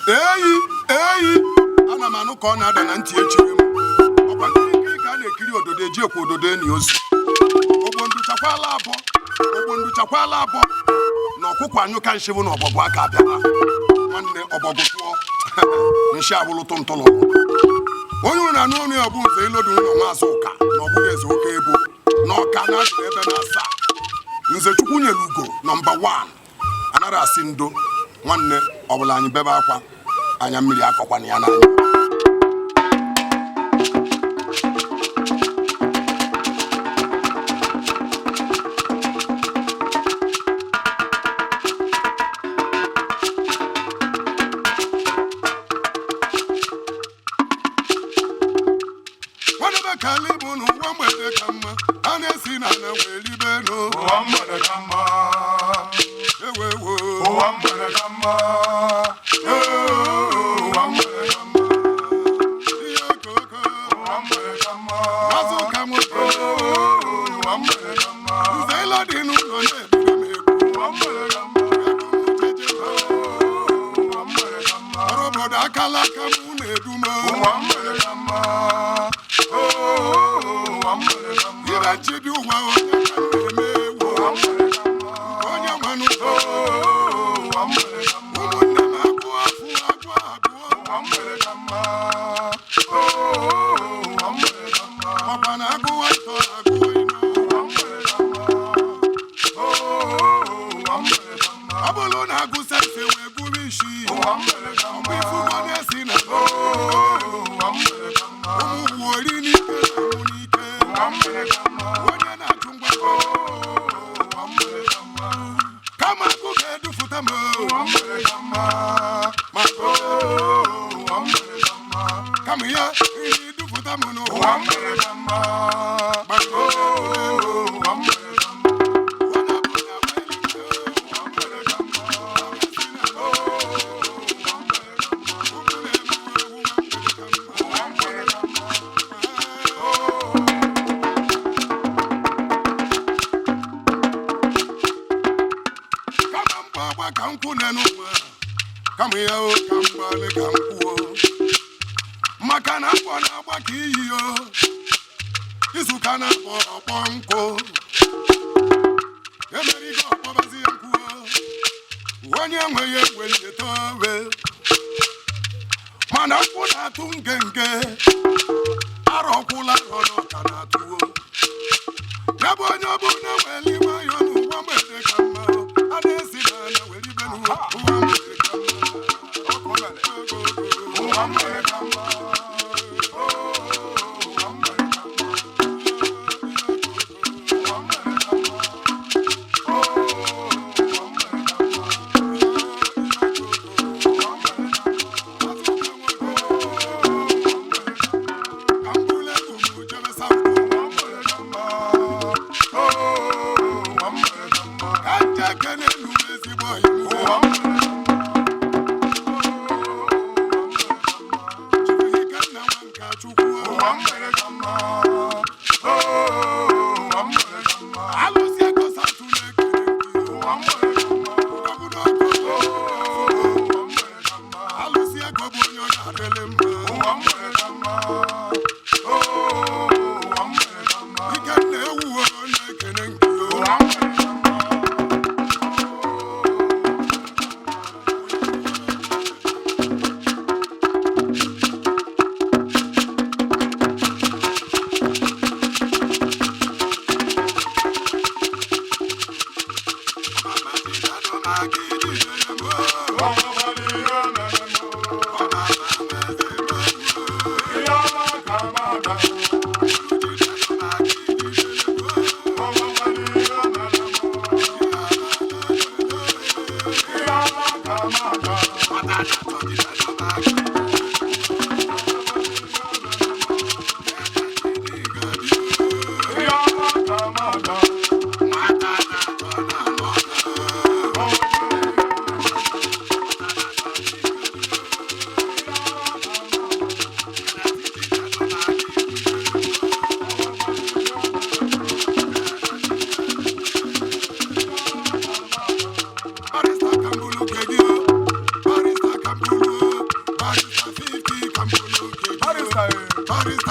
eyi ana m anụ ka ọ na-ada na ntị echere m ọkwa nkiri ka a na-ekiri ododo eji ekwu ododo enyi ozu ogbo ndu chakwala abọ na ọkụkọ anyụka nshi bụ na ọbọgwụ aka abịala nwanne ọbọgwụ tụọ nshi abụlụ tụmtụlụ onye unu na-anụ ọnụ ya bụ nze ilodu ụlọ maazị ụka na ọbụla eze oke ebo na ọka na adị ebe na-asa nze chukwu nyere ugo nọmba 1 anaghị asị ndo nwanne ọbụla anyị bebe akwa anya mmiri akọkwana ya n'anya kalibu n'ụwa mgbede ka mma a na-esi na na wee ribe n'ụwa mgbede ka mma ewewo ụwa mgbede ka mma ụwa mgbede ka mma ihe okoko ụwa mgbede ka mma azụ ka nwoke ụwa mgbede ka mma nze ịlọ dị n'ụlọ na-ebido m egwu ụwa mgbede ka mma ụwa mgbede ka mma ọrụ obodo akala aka m na-edu m ụwa mgbede ka mma Chidi ụwa onye ka na-eme ewu onye manụ ụmụnne m agụ afụ ọba na agụwa ịtọ agụwa ịnọ ọ bụrụ na agụsa ise wee bụrụ isi ọbụ ifugo na-esi na ụmụ wuori n'ike na mụ n'ike onye na-achụ mgbakọ kama akụ ga-edufụta m kama ya ihe idufụta m n'ụwa ka nkwụ n'ụwa kama ya o ka mgbalị ka nkwuo maka na akpọ na-agba ka iyi o izuka na-akpọ ọkpọ nkụ emerigo ọkpọbazi ya nkwuo onye nweghị egwe njetowe mana nkwụ na-atụ ngenge arọkwụla arọ n'ọka na-atụwo ya bụ onye ọ bụ na weli nwayọ n'ụwa mgbede ka mma a na-esi na ana were ibe n'ụwa ụwa mgbede ka mma ụwa mgbede ka mma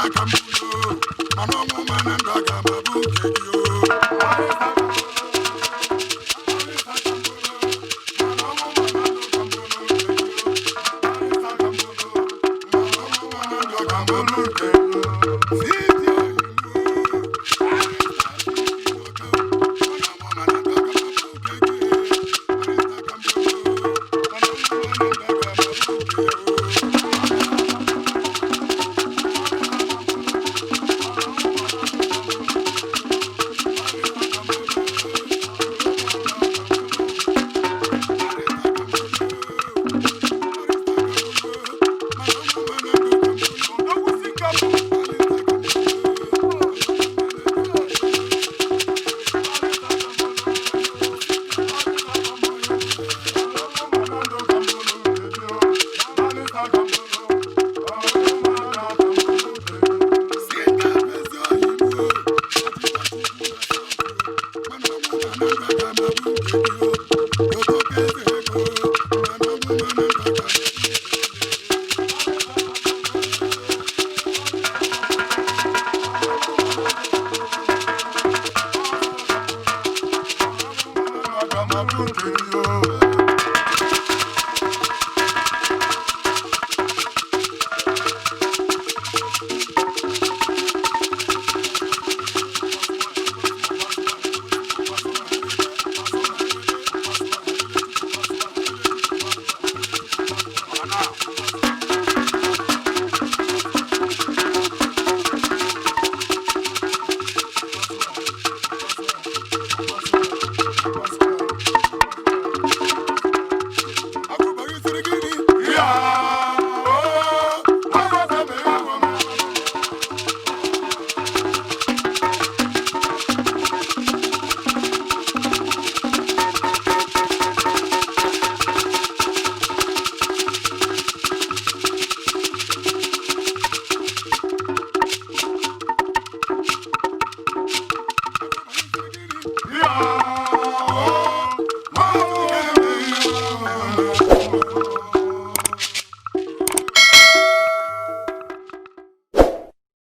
aka m mana ọnwụ mana ndụ aga m abụ nke gị